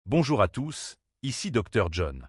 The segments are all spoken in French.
Bonjour à tous, ici Dr John.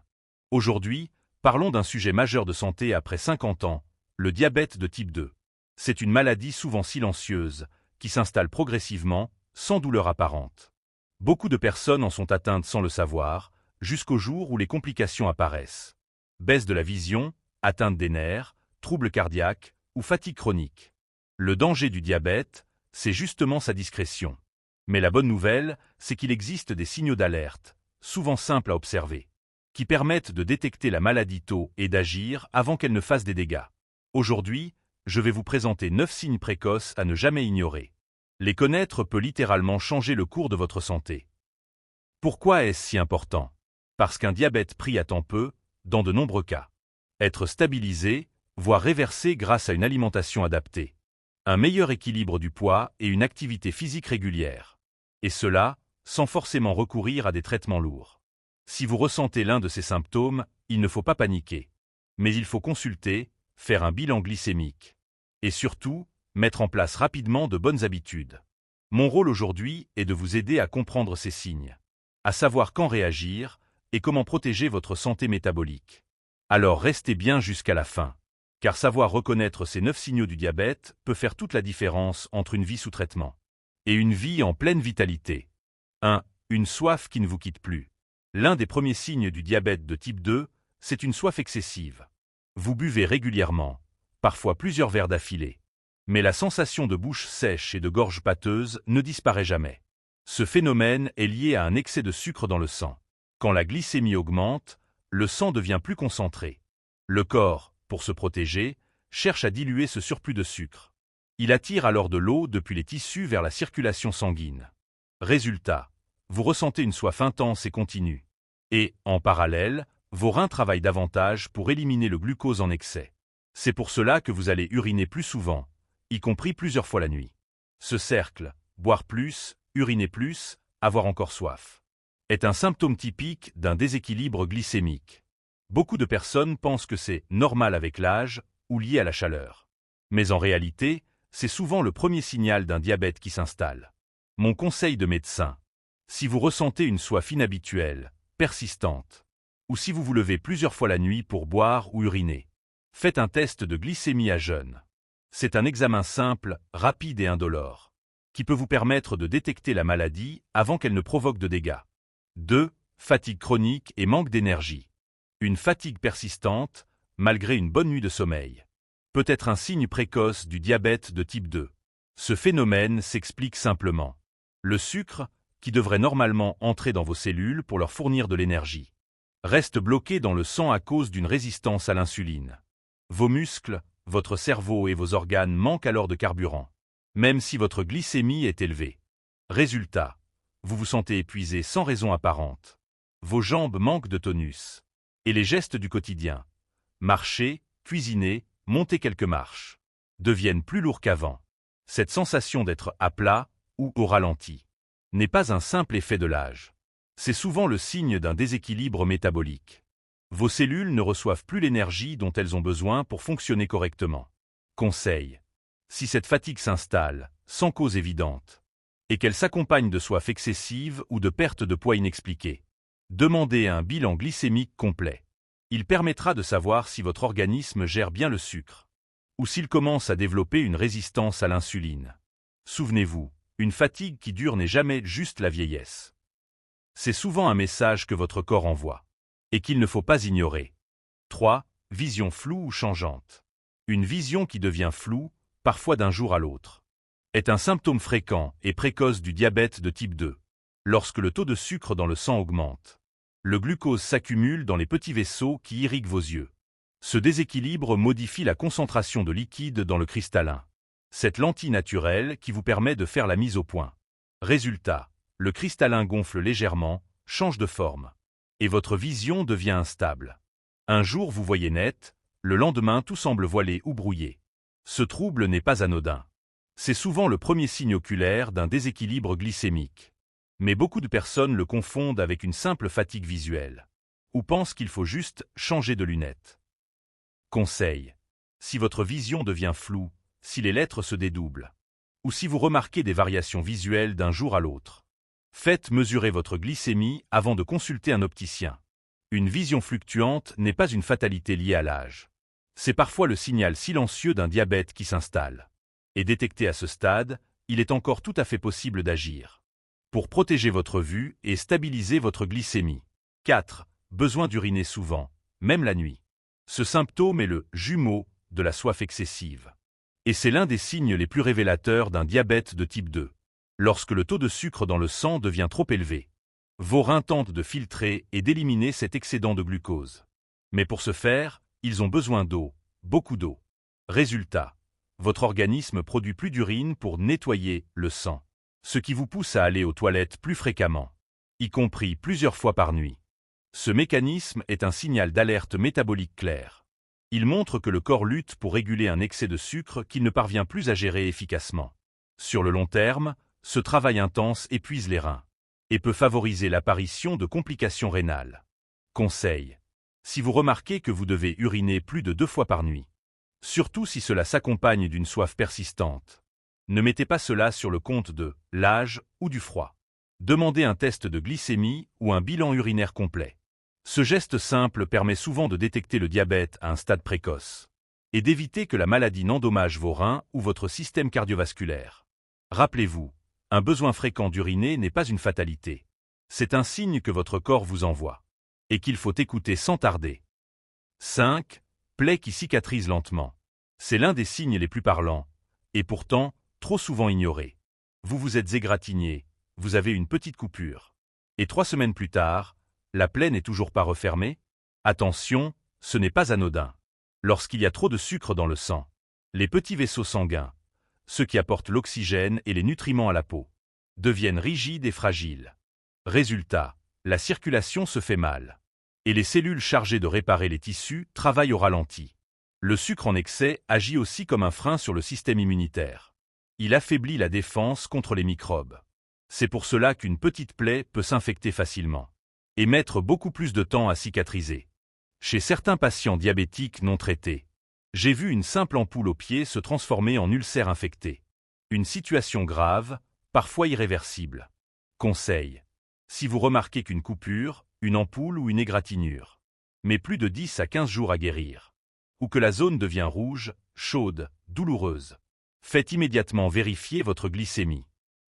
Aujourd'hui, parlons d'un sujet majeur de santé après 50 ans, le diabète de type 2. C'est une maladie souvent silencieuse, qui s'installe progressivement, sans douleur apparente. Beaucoup de personnes en sont atteintes sans le savoir, jusqu'au jour où les complications apparaissent. Baisse de la vision, atteinte des nerfs, troubles cardiaques ou fatigue chronique. Le danger du diabète, c'est justement sa discrétion. Mais la bonne nouvelle, c'est qu'il existe des signaux d'alerte, souvent simples à observer, qui permettent de détecter la maladie tôt et d'agir avant qu'elle ne fasse des dégâts. Aujourd'hui, je vais vous présenter 9 signes précoces à ne jamais ignorer. Les connaître peut littéralement changer le cours de votre santé. Pourquoi est-ce si important? Parce qu'un diabète pris à temps peut, dans de nombreux cas, être stabilisé, voire réversé grâce à une alimentation adaptée, un meilleur équilibre du poids et une activité physique régulière. Et cela, sans forcément recourir à des traitements lourds. Si vous ressentez l'un de ces symptômes, il ne faut pas paniquer. Mais il faut consulter, faire un bilan glycémique. Et surtout, mettre en place rapidement de bonnes habitudes. Mon rôle aujourd'hui est de vous aider à comprendre ces signes, à savoir quand réagir et comment protéger votre santé métabolique. Alors restez bien jusqu'à la fin, car savoir reconnaître ces 9 signaux du diabète peut faire toute la différence entre une vie sous traitement et une vie en pleine vitalité. 1. Une soif qui ne vous quitte plus. L'un des premiers signes du diabète de type 2, c'est une soif excessive. Vous buvez régulièrement, parfois plusieurs verres d'affilée. Mais la sensation de bouche sèche et de gorge pâteuse ne disparaît jamais. Ce phénomène est lié à un excès de sucre dans le sang. Quand la glycémie augmente, le sang devient plus concentré. Le corps, pour se protéger, cherche à diluer ce surplus de sucre. Il attire alors de l'eau depuis les tissus vers la circulation sanguine. Résultat, vous ressentez une soif intense et continue. Et, en parallèle, vos reins travaillent davantage pour éliminer le glucose en excès. C'est pour cela que vous allez uriner plus souvent, y compris plusieurs fois la nuit. Ce cercle, boire plus, uriner plus, avoir encore soif, est un symptôme typique d'un déséquilibre glycémique. Beaucoup de personnes pensent que c'est normal avec l'âge ou lié à la chaleur. Mais en réalité, c'est souvent le premier signal d'un diabète qui s'installe. Mon conseil de médecin: si vous ressentez une soif inhabituelle, persistante, ou si vous vous levez plusieurs fois la nuit pour boire ou uriner, faites un test de glycémie à jeun. C'est un examen simple, rapide et indolore, qui peut vous permettre de détecter la maladie avant qu'elle ne provoque de dégâts. 2. Fatigue chronique et manque d'énergie. Une fatigue persistante, malgré une bonne nuit de sommeil, peut être un signe précoce du diabète de type 2. Ce phénomène s'explique simplement. Le sucre, qui devrait normalement entrer dans vos cellules pour leur fournir de l'énergie, reste bloqué dans le sang à cause d'une résistance à l'insuline. Vos muscles, votre cerveau et vos organes manquent alors de carburant, même si votre glycémie est élevée. Résultat, vous vous sentez épuisé sans raison apparente. Vos jambes manquent de tonus. Et les gestes du quotidien, marcher, cuisiner, monter quelques marches, deviennent plus lourds qu'avant. Cette sensation d'être à plat ou au ralenti n'est pas un simple effet de l'âge. C'est souvent le signe d'un déséquilibre métabolique. Vos cellules ne reçoivent plus l'énergie dont elles ont besoin pour fonctionner correctement. Conseil: si cette fatigue s'installe, sans cause évidente, et qu'elle s'accompagne de soif excessive ou de perte de poids inexpliquée, demandez un bilan glycémique complet. Il permettra de savoir si votre organisme gère bien le sucre, ou s'il commence à développer une résistance à l'insuline. Souvenez-vous, une fatigue qui dure n'est jamais juste la vieillesse. C'est souvent un message que votre corps envoie, et qu'il ne faut pas ignorer. 3. Vision floue ou changeante. Une vision qui devient floue, parfois d'un jour à l'autre, est un symptôme fréquent et précoce du diabète de type 2. Lorsque le taux de sucre dans le sang augmente, le glucose s'accumule dans les petits vaisseaux qui irriguent vos yeux. Ce déséquilibre modifie la concentration de liquide dans le cristallin, cette lentille naturelle qui vous permet de faire la mise au point. Résultat, le cristallin gonfle légèrement, change de forme, et votre vision devient instable. Un jour vous voyez net, le lendemain tout semble voilé ou brouillé. Ce trouble n'est pas anodin. C'est souvent le premier signe oculaire d'un déséquilibre glycémique. Mais beaucoup de personnes le confondent avec une simple fatigue visuelle, ou pensent qu'il faut juste changer de lunettes. Conseil: si votre vision devient floue, si les lettres se dédoublent, ou si vous remarquez des variations visuelles d'un jour à l'autre, Faites mesurer votre glycémie avant de consulter un opticien. Une vision fluctuante n'est pas une fatalité liée à l'âge. C'est parfois le signal silencieux d'un diabète qui s'installe. Et détecté à ce stade, il est encore tout à fait possible d'agir. Pour protéger votre vue et stabiliser votre glycémie. 4. Besoin d'uriner souvent, même la nuit. Ce symptôme est le jumeau de la soif excessive. Et c'est l'un des signes les plus révélateurs d'un diabète de type 2. Lorsque le taux de sucre dans le sang devient trop élevé. Vos reins tentent de filtrer et d'éliminer cet excédent de glucose. Mais pour ce faire, ils ont besoin d'eau, beaucoup d'eau. Résultat, votre organisme produit plus d'urine pour nettoyer le sang, ce qui vous pousse à aller aux toilettes plus fréquemment, y compris plusieurs fois par nuit. Ce mécanisme est un signal d'alerte métabolique clair. Il montre que le corps lutte pour réguler un excès de sucre qu'il ne parvient plus à gérer efficacement. Sur le long terme, ce travail intense épuise les reins et peut favoriser l'apparition de complications rénales. Conseil. Si vous remarquez que vous devez uriner plus de 2 fois par nuit, surtout si cela s'accompagne d'une soif persistante, ne mettez pas cela sur le compte de l'âge ou du froid. Demandez un test de glycémie ou un bilan urinaire complet. Ce geste simple permet souvent de détecter le diabète à un stade précoce et d'éviter que la maladie n'endommage vos reins ou votre système cardiovasculaire. Rappelez-vous, un besoin fréquent d'uriner n'est pas une fatalité. C'est un signe que votre corps vous envoie et qu'il faut écouter sans tarder. 5. Plaie qui cicatrise lentement. C'est l'un des signes les plus parlants, et pourtant, trop souvent ignoré. Vous vous êtes égratigné, vous avez une petite coupure. Et 3 semaines plus tard, la plaie n'est toujours pas refermée? Attention, ce n'est pas anodin. Lorsqu'il y a trop de sucre dans le sang, les petits vaisseaux sanguins, ceux qui apportent l'oxygène et les nutriments à la peau, deviennent rigides et fragiles. Résultat, la circulation se fait mal. Et les cellules chargées de réparer les tissus travaillent au ralenti. Le sucre en excès agit aussi comme un frein sur le système immunitaire. Il affaiblit la défense contre les microbes. C'est pour cela qu'une petite plaie peut s'infecter facilement et mettre beaucoup plus de temps à cicatriser. Chez certains patients diabétiques non traités, j'ai vu une simple ampoule au pied se transformer en ulcère infecté. Une situation grave, parfois irréversible. Conseil. Si vous remarquez qu'une coupure, une ampoule ou une égratignure met plus de 10 à 15 jours à guérir, ou que la zone devient rouge, chaude, douloureuse, faites immédiatement vérifier votre glycémie.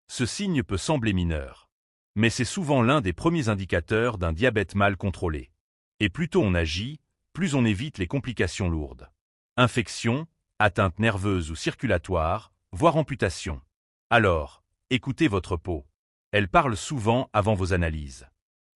Ce signe peut sembler mineur, mais c'est souvent l'un des premiers indicateurs d'un diabète mal contrôlé. Et plus tôt on agit, plus on évite les complications lourdes. Infection, atteinte nerveuse ou circulatoire, voire amputation. Alors, écoutez votre peau. Elle parle souvent avant vos analyses.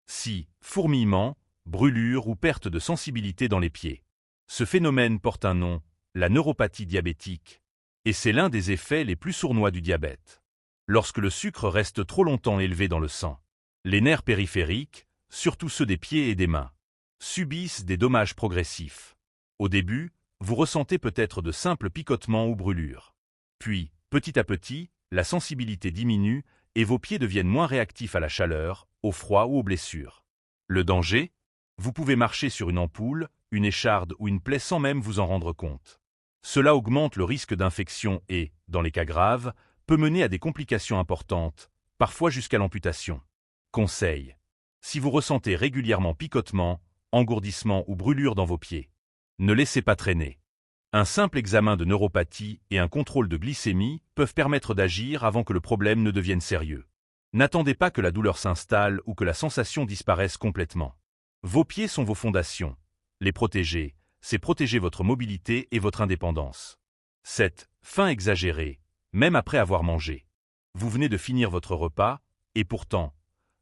Si, fourmillement, brûlure ou perte de sensibilité dans les pieds. Ce phénomène porte un nom, la neuropathie diabétique, et c'est l'un des effets les plus sournois du diabète. Lorsque le sucre reste trop longtemps élevé dans le sang, les nerfs périphériques, surtout ceux des pieds et des mains, subissent des dommages progressifs. Au début, vous ressentez peut-être de simples picotements ou brûlures. Puis, petit à petit, la sensibilité diminue et vos pieds deviennent moins réactifs à la chaleur, au froid ou aux blessures. Le danger? Vous pouvez marcher sur une ampoule, une écharde ou une plaie sans même vous en rendre compte. Cela augmente le risque d'infection et, dans les cas graves, peut mener à des complications importantes, parfois jusqu'à l'amputation. Conseil. Si vous ressentez régulièrement picotements, engourdissements ou brûlures dans vos pieds, ne laissez pas traîner. Un simple examen de neuropathie et un contrôle de glycémie peuvent permettre d'agir avant que le problème ne devienne sérieux. N'attendez pas que la douleur s'installe ou que la sensation disparaisse complètement. Vos pieds sont vos fondations. Les protéger, c'est protéger votre mobilité et votre indépendance. 7. Faim exagérée, même après avoir mangé. Vous venez de finir votre repas, et pourtant,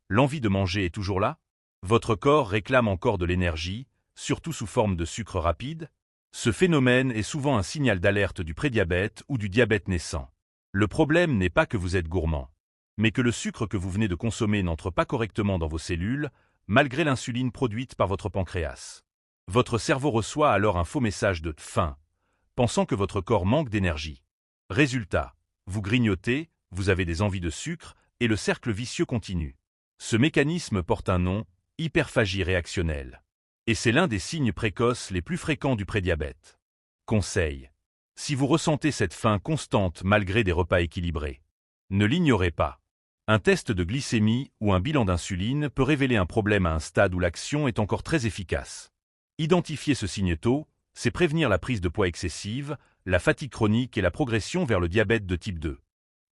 l'envie de manger est toujours là? Votre corps réclame encore de l'énergie, surtout sous forme de sucre rapide? Ce phénomène est souvent un signal d'alerte du prédiabète ou du diabète naissant. Le problème n'est pas que vous êtes gourmand, mais que le sucre que vous venez de consommer n'entre pas correctement dans vos cellules, malgré l'insuline produite par votre pancréas. Votre cerveau reçoit alors un faux message de faim, pensant que votre corps manque d'énergie. Résultat, vous grignotez, vous avez des envies de sucre, et le cercle vicieux continue. Ce mécanisme porte un nom, hyperphagie réactionnelle. Et c'est l'un des signes précoces les plus fréquents du prédiabète. Conseil. Si vous ressentez cette faim constante malgré des repas équilibrés, ne l'ignorez pas. Un test de glycémie ou un bilan d'insuline peut révéler un problème à un stade où l'action est encore très efficace. Identifier ce signe tôt, c'est prévenir la prise de poids excessive, la fatigue chronique et la progression vers le diabète de type 2.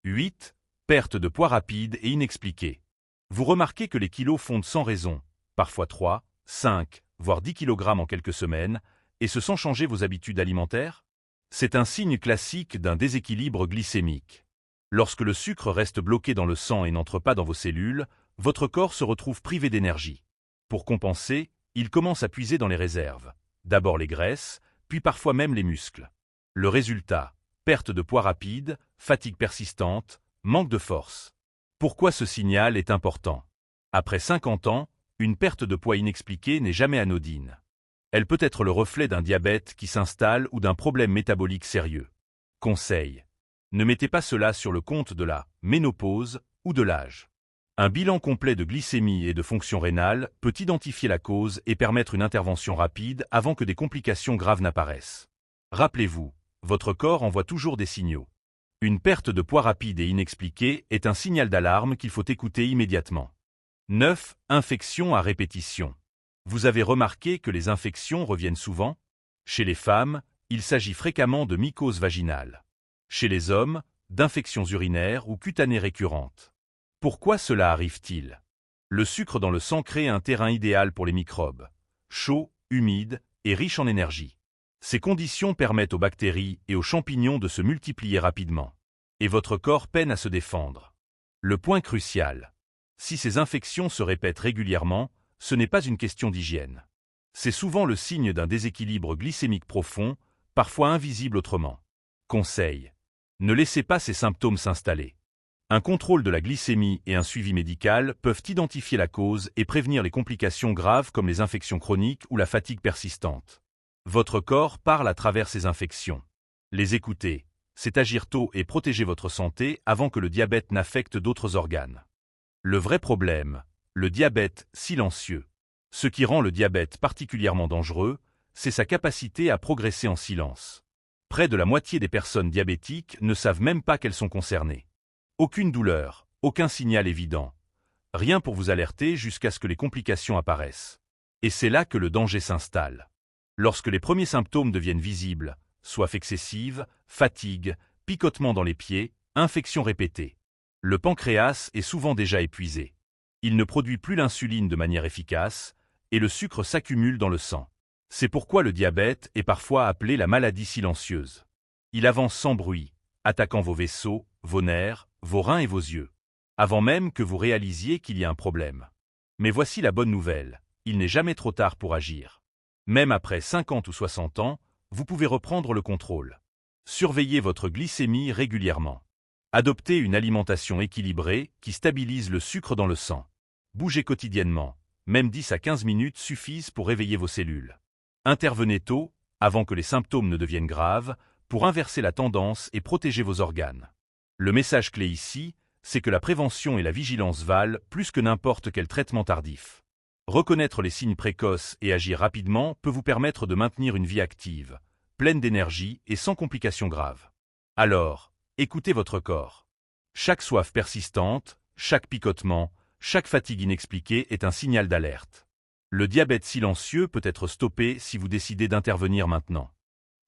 8. Perte de poids rapide et inexpliquée. Vous remarquez que les kilos fondent sans raison, parfois 3, 5, voire 10 kg en quelques semaines, et ce sans changer vos habitudes alimentaires? C'est un signe classique d'un déséquilibre glycémique. Lorsque le sucre reste bloqué dans le sang et n'entre pas dans vos cellules, votre corps se retrouve privé d'énergie. Pour compenser, il commence à puiser dans les réserves. D'abord les graisses, puis parfois même les muscles. Le résultat, perte de poids rapide, fatigue persistante, manque de force. Pourquoi ce signal est important? Après 50 ans, une perte de poids inexpliquée n'est jamais anodine. Elle peut être le reflet d'un diabète qui s'installe ou d'un problème métabolique sérieux. Conseil: ne mettez pas cela sur le compte de la ménopause ou de l'âge. Un bilan complet de glycémie et de fonction rénale peut identifier la cause et permettre une intervention rapide avant que des complications graves n'apparaissent. Rappelez-vous, votre corps envoie toujours des signaux. Une perte de poids rapide et inexpliquée est un signal d'alarme qu'il faut écouter immédiatement. 9. Infections à répétition. Vous avez remarqué que les infections reviennent souvent? Chez les femmes, il s'agit fréquemment de mycoses vaginales. Chez les hommes, d'infections urinaires ou cutanées récurrentes. Pourquoi cela arrive-t-il? Le sucre dans le sang crée un terrain idéal pour les microbes, chaud, humide et riche en énergie. Ces conditions permettent aux bactéries et aux champignons de se multiplier rapidement. Et votre corps peine à se défendre. Le point crucial: si ces infections se répètent régulièrement, ce n'est pas une question d'hygiène. C'est souvent le signe d'un déséquilibre glycémique profond, parfois invisible autrement. Conseil: ne laissez pas ces symptômes s'installer. Un contrôle de la glycémie et un suivi médical peuvent identifier la cause et prévenir les complications graves comme les infections chroniques ou la fatigue persistante. Votre corps parle à travers ces infections. Les écouter, c'est agir tôt et protéger votre santé avant que le diabète n'affecte d'autres organes. Le vrai problème, le diabète silencieux. Ce qui rend le diabète particulièrement dangereux, c'est sa capacité à progresser en silence. Près de la moitié des personnes diabétiques ne savent même pas qu'elles sont concernées. Aucune douleur, aucun signal évident. Rien pour vous alerter jusqu'à ce que les complications apparaissent. Et c'est là que le danger s'installe. Lorsque les premiers symptômes deviennent visibles, soif excessive, fatigue, picotement dans les pieds, infection répétée. Le pancréas est souvent déjà épuisé. Il ne produit plus l'insuline de manière efficace, et le sucre s'accumule dans le sang. C'est pourquoi le diabète est parfois appelé la maladie silencieuse. Il avance sans bruit, attaquant vos vaisseaux, vos nerfs, vos reins et vos yeux, avant même que vous réalisiez qu'il y a un problème. Mais voici la bonne nouvelle, il n'est jamais trop tard pour agir. Même après 50 ou 60 ans, vous pouvez reprendre le contrôle. Surveillez votre glycémie régulièrement. Adoptez une alimentation équilibrée qui stabilise le sucre dans le sang. Bougez quotidiennement, même 10 à 15 minutes suffisent pour réveiller vos cellules. Intervenez tôt, avant que les symptômes ne deviennent graves, pour inverser la tendance et protéger vos organes. Le message clé ici, c'est que la prévention et la vigilance valent plus que n'importe quel traitement tardif. Reconnaître les signes précoces et agir rapidement peut vous permettre de maintenir une vie active, pleine d'énergie et sans complications graves. Alors, écoutez votre corps. Chaque soif persistante, chaque picotement, chaque fatigue inexpliquée est un signal d'alerte. Le diabète silencieux peut être stoppé si vous décidez d'intervenir maintenant.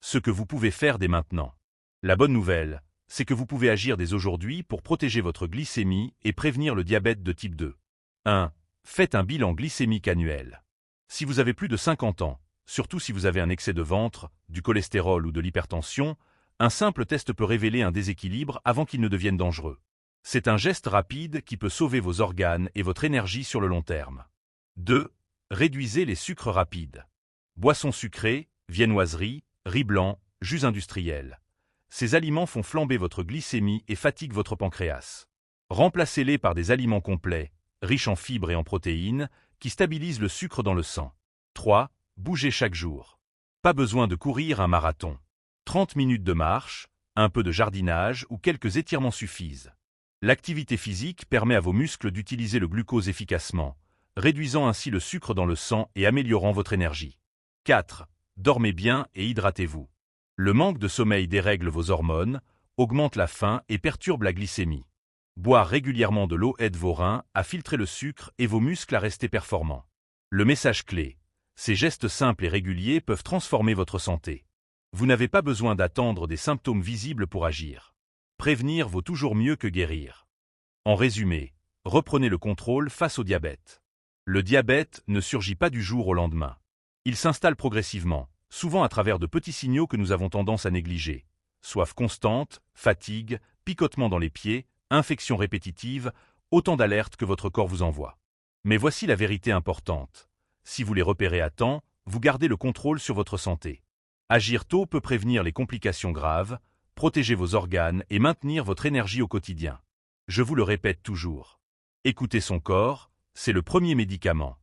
Ce que vous pouvez faire dès maintenant. La bonne nouvelle, c'est que vous pouvez agir dès aujourd'hui pour protéger votre glycémie et prévenir le diabète de type 2. 1. Faites un bilan glycémique annuel. Si vous avez plus de 50 ans, surtout si vous avez un excès de ventre, du cholestérol ou de l'hypertension, un simple test peut révéler un déséquilibre avant qu'il ne devienne dangereux. C'est un geste rapide qui peut sauver vos organes et votre énergie sur le long terme. 2. Réduisez les sucres rapides. Boissons sucrées, viennoiseries, riz blanc, jus industriels. Ces aliments font flamber votre glycémie et fatiguent votre pancréas. Remplacez-les par des aliments complets, riches en fibres et en protéines, qui stabilisent le sucre dans le sang. 3. Bougez chaque jour. Pas besoin de courir un marathon. 30 minutes de marche, un peu de jardinage ou quelques étirements suffisent. L'activité physique permet à vos muscles d'utiliser le glucose efficacement, réduisant ainsi le sucre dans le sang et améliorant votre énergie. 4. Dormez bien et hydratez-vous. Le manque de sommeil dérègle vos hormones, augmente la faim et perturbe la glycémie. Boire régulièrement de l'eau aide vos reins à filtrer le sucre et vos muscles à rester performants. Le message clé: ces gestes simples et réguliers peuvent transformer votre santé. Vous n'avez pas besoin d'attendre des symptômes visibles pour agir. Prévenir vaut toujours mieux que guérir. En résumé, reprenez le contrôle face au diabète. Le diabète ne surgit pas du jour au lendemain. Il s'installe progressivement, souvent à travers de petits signaux que nous avons tendance à négliger. Soif constante, fatigue, picotement dans les pieds, infection répétitive, autant d'alertes que votre corps vous envoie. Mais voici la vérité importante. Si vous les repérez à temps, vous gardez le contrôle sur votre santé. Agir tôt peut prévenir les complications graves, protéger vos organes et maintenir votre énergie au quotidien. Je vous le répète toujours. Écoutez son corps, c'est le premier médicament.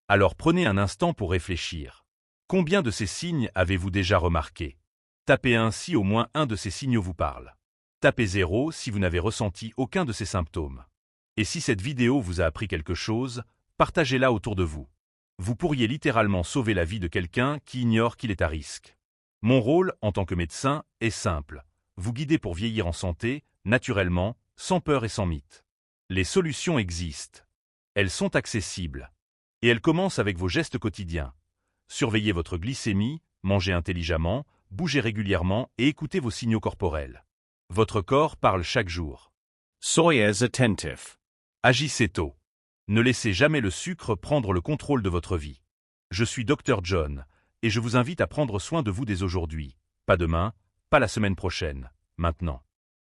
Alors prenez un instant pour réfléchir. Combien de ces signes avez-vous déjà remarqués? Tapez 1 si au moins un de ces signaux vous parle. Tapez 0 si vous n'avez ressenti aucun de ces symptômes. Et si cette vidéo vous a appris quelque chose, partagez-la autour de vous. Vous pourriez littéralement sauver la vie de quelqu'un qui ignore qu'il est à risque. Mon rôle, en tant que médecin, est simple. Vous guider pour vieillir en santé, naturellement, sans peur et sans mythe. Les solutions existent. Elles sont accessibles. Et elles commencent avec vos gestes quotidiens. Surveillez votre glycémie, mangez intelligemment, bougez régulièrement et écoutez vos signaux corporels. Votre corps parle chaque jour. Soyez attentif. Agissez tôt. Ne laissez jamais le sucre prendre le contrôle de votre vie. Je suis Dr John, et je vous invite à prendre soin de vous dès aujourd'hui. Pas demain, pas la semaine prochaine, maintenant.